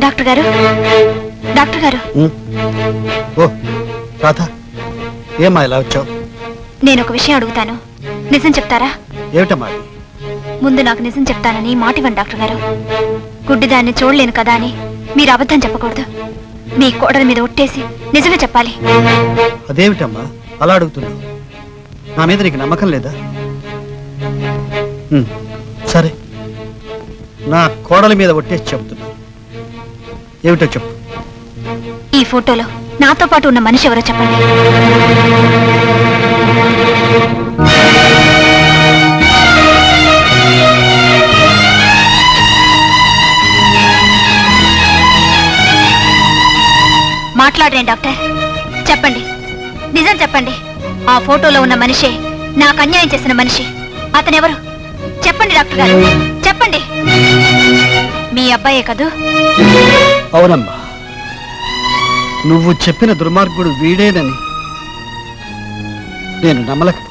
Doctor గారు, doctor గారు. ఓ రాధా, ఏమా ఇలా వచ్చావు? నేను ఒక విషయం అడుగుతాను, నిజం చెప్తారా? ఏమిటమ్మా? ముందు నాకు నిజం చెప్తానని మాటివ్వండి డాక్టర్ గారు. గుడ్డిదాన్ని చూడలేను కదా అని మీరు అబద్ధం చెప్పకూడదు. మీ కోడల మీద ఒట్టేసి నిజమే చెప్పాలి. అదేమిటమ్మా అలా అడుగుతున్నావు? నా మీద నీకు నమ్మకం లేదా? సరే, నా కోడల మీద ఒట్టేసి చెబుతున్నా. ఏమిటో చెప్పు. ఈ ఫోటోలో నాతో పాటు ఉన్న మనిషి ఎవరో చెప్పండి. మాట్లాడండి డాక్టర్, చెప్పండి, నిజం చెప్పండి. ఆ ఫోటోలో ఉన్న మనిషే నాకు అన్యాయం చేసిన మనిషి. అతనెవరు చెప్పండి డాక్టర్ గారు, చెప్పండి. మీ అబ్బాయే కదూ? అవునమ్మా, నువ్వు చెప్పిన దుర్మార్గుడు వీడేనని నేను నమ్మలేకపోయాను.